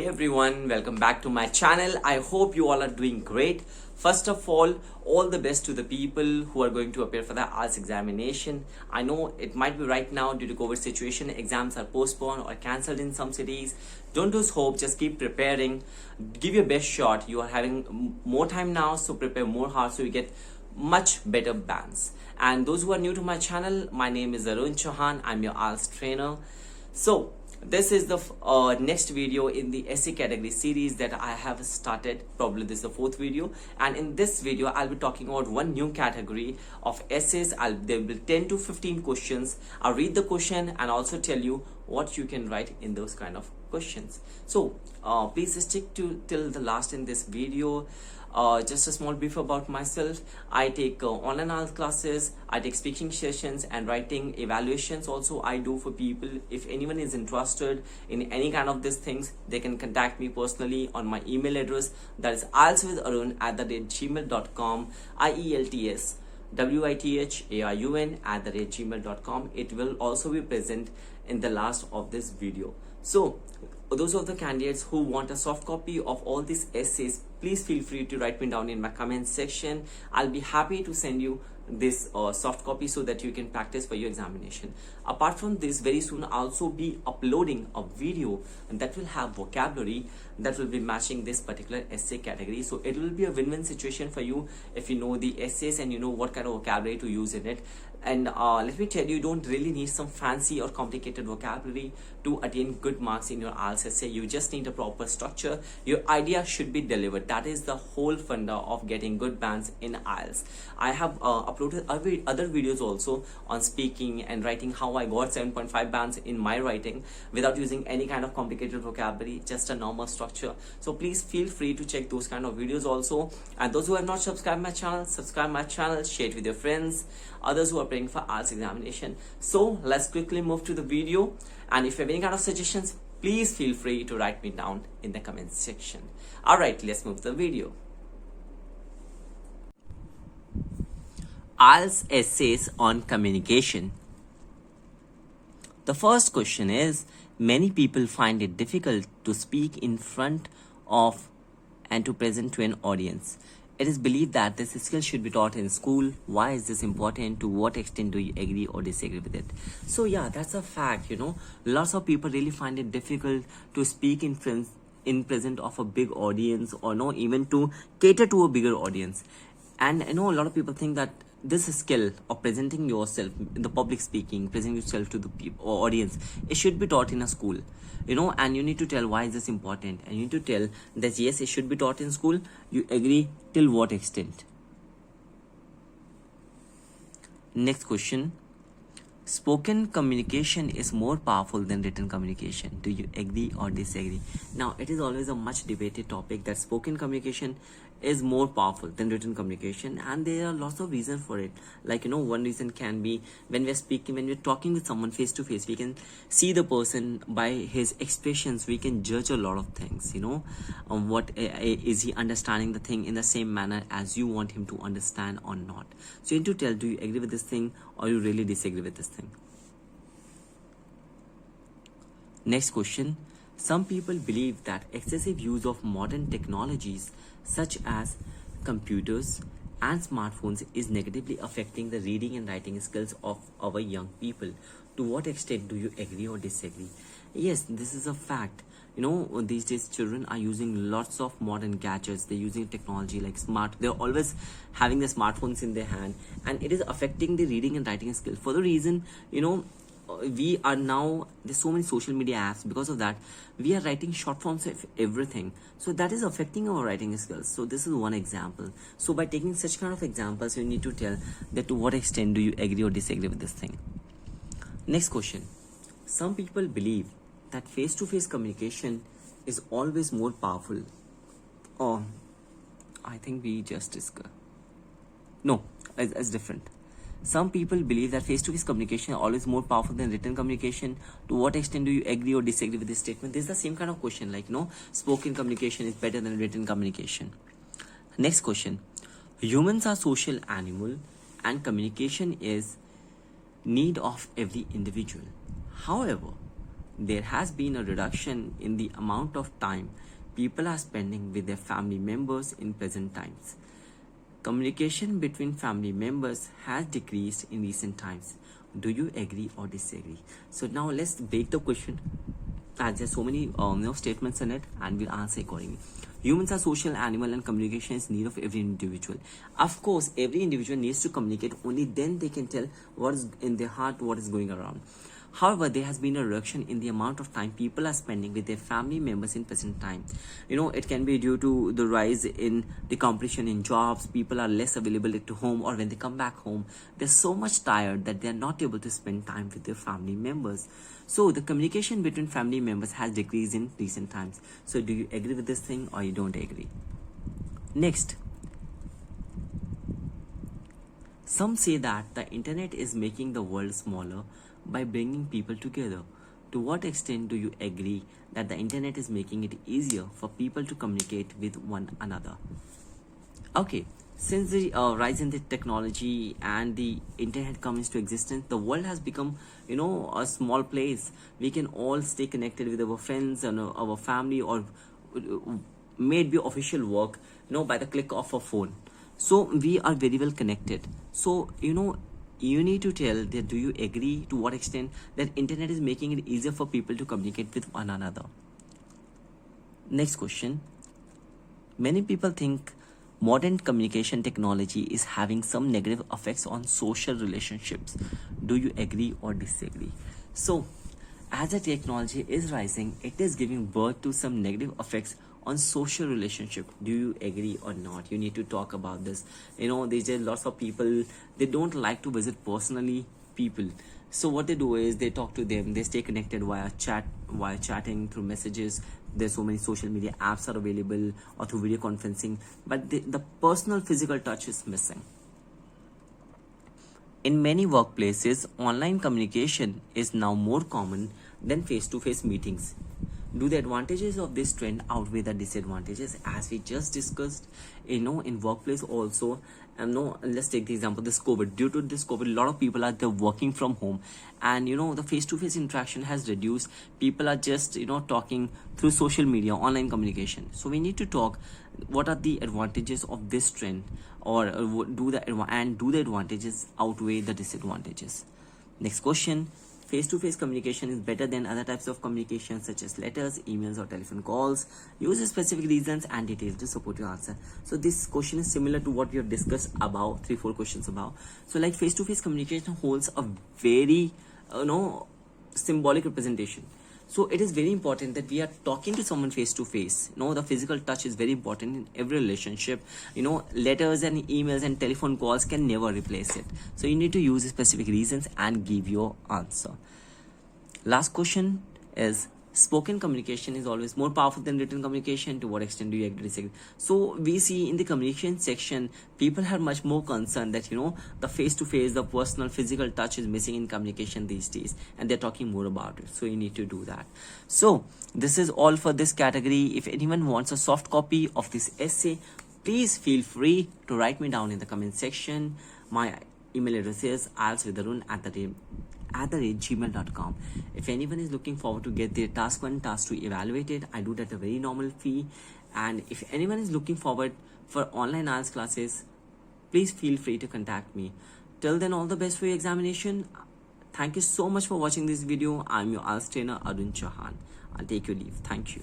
Hey everyone, welcome back to my channel. I hope you all are doing great. First of all the best to the people who are going to appear for the IELTS examination. I know it might be right now due to COVID situation, exams are postponed or cancelled in some cities. Don't lose hope, just keep preparing. Give your best shot. You are having more time now, so prepare more hard so you get much better bands. And those who are new to my channel, my name is Arun Chauhan. I'm your IELTS trainer. So this is the next video in the essay category series that I have started. Probably this is the fourth video, and in this video I'll be talking about one new category of essays. There will be 10 to 15 questions. I'll read the question and also tell you what you can write in those kind of questions. So please stick to till the last in this video. Just a small brief about myself. I take online IELTS classes, I take speaking sessions and writing evaluations also I do for people. If anyone is interested in any kind of these things, they can contact me personally on my email address, that is ieltswitharun@gmail.com, ieltswitharun@gmail.com. It will also be present in the last of this video. So those of the candidates who want a soft copy of all these essays, please feel free to write me down in my comment section. I'll be happy to send you this soft copy so that you can practice for your examination. Apart from this, very soon I'll also be uploading a video that will have vocabulary that will be matching this particular essay category. So it will be a win-win situation for you if you know the essays and you know what kind of vocabulary to use in it. And let me tell you, you don't really need some fancy or complicated vocabulary to attain good marks in your IELTS essay. You just need a proper structure. Your idea should be delivered. That is the whole funda of getting good bands in IELTS. I have uploaded other videos also on speaking and writing, how I got 7.5 bands in my writing without using any kind of complicated vocabulary, just a normal structure. So please feel free to check those kind of videos also. And those who have not subscribed my channel, subscribe my channel, share it with your friends, others who are praying for IELTS examination. So let's quickly move to the video, and if you have any kind of suggestions, please feel free to write me down in the comment section. Alright, let's move to the video. IELTS essays on communication. The first question is, many people find it difficult to speak in front of and to present to an audience. It is believed that this skill should be taught in school. Why is this important? To what extent do you agree or disagree with it? So yeah, that's a fact, you know. Lots of people really find it difficult to speak in present of a big audience, or no, even to cater to a bigger audience. And I know a lot of people think that this skill of presenting yourself in the public speaking, presenting yourself to the audience, it should be taught in a school, you know. And you need to tell why is this important, and you need to tell that yes, it should be taught in school. You agree till what extent? Next question. Spoken communication is more powerful than written communication. Do you agree or disagree? Now, it is always a much debated topic that spoken communication is more powerful than written communication, and there are lots of reasons for it. Like, you know, one reason can be when we're speaking, when we're talking with someone face to face, we can see the person by his expressions. We can judge a lot of things, you know. What is he understanding the thing in the same manner as you want him to understand or not? So you need to tell, do you agree with this thing or you really disagree with this thing? Next question. Some people believe that excessive use of modern technologies such as computers and smartphones is negatively affecting the reading and writing skills of our young people. To what extent do you agree or disagree? Yes, this is a fact. You know, these days children are using lots of modern gadgets. They're using technology like they're always having the smartphones in their hand, and it is affecting the reading and writing skills. For the reason, you know, we are now, there's so many social media apps. Because of that, we are writing short forms of everything, so that is affecting our writing skills. So this is one example. So by taking such kind of examples, you need to tell that to what extent do you agree or disagree with this thing. Next question. Some people believe that face-to-face communication is always more powerful. Oh, I think we just discussed. No, it's different. Some people believe that face-to-face communication is always more powerful than written communication. To what extent do you agree or disagree with this statement? This is the same kind of question, like, you know, spoken communication is better than written communication. Next question. Humans are social animal and communication is need of every individual. However, there has been a reduction in the amount of time people are spending with their family members in present times. Communication between family members has decreased in recent times. Do you agree or disagree? So now let's break the question, as there's so many statements in it, and we'll answer accordingly. Humans are social animal and communication is need of every individual. Of course, every individual needs to communicate, only then they can tell what is in their heart, what is going around. However, there has been a reduction in the amount of time people are spending with their family members in present time. It can be due to the rise in the competition in jobs. People are less available at home, or when they come back home, they're so much tired that they're not able to spend time with their family members. So the communication between family members has decreased in recent times. So do you agree with this thing or you don't agree? Next, some say that the internet is making the world smaller by bringing people together. To what extent do you agree that the internet is making it easier for people to communicate with one another? Okay, since the rise in the technology and the internet comes into existence, the world has become, a small place. We can all stay connected with our friends and our family, or may it be official work, by the click of a phone. So we are very well connected. So, you need to tell that, do you agree to what extent that internet is making it easier for people to communicate with one another? Next question. Many people think modern communication technology is having some negative effects on social relationships. Do you agree or disagree? So, as the technology is rising, it is giving birth to some negative effects on social relationship. Do you agree or not? You need to talk about this. There's just lots of people, they don't like to visit personally people. So what they do is they talk to them, they stay connected via chatting, through messages. There's so many social media apps are available, or through video conferencing, but the personal physical touch is missing. In many workplaces, online communication is now more common than face-to-face meetings. Do the advantages of this trend outweigh the disadvantages, as we just discussed? In workplace also, let's take the example this COVID. Due to this COVID, a lot of people are working from home, and the face-to-face interaction has reduced. People are just talking through social media, online communication. So we need to talk what are the advantages of this trend, or do the advantages outweigh the disadvantages? Next question. Face-to-face communication is better than other types of communication such as letters, emails, or telephone calls. Use specific reasons and details to support your answer. So this question is similar to what we have discussed about 3-4 questions about. So like face-to-face communication holds a very symbolic representation. So it is very important that we are talking to someone face to face. The physical touch is very important in every relationship. Letters and emails and telephone calls can never replace it. So you need to use specific reasons and give your answer. Last question is, spoken communication is always more powerful than written communication. To what extent do you agree or disagree? So we see in the communication section, people are much more concerned that the face-to-face, the personal physical touch is missing in communication these days, and they're talking more about it. So you need to do that. So this is all for this category. If anyone wants a soft copy of this essay, please feel free to write me down in the comment section. My email address is alsridharun@gmail.com. If anyone is looking forward to get their task 1, task 2 evaluated, I do that at a very normal fee. And if anyone is looking forward for online IELTS classes, please feel free to contact me. Till then, all the best for your examination. Thank you so much for watching this video. I'm your IELTS trainer, Arun Chauhan. I'll take your leave. Thank you.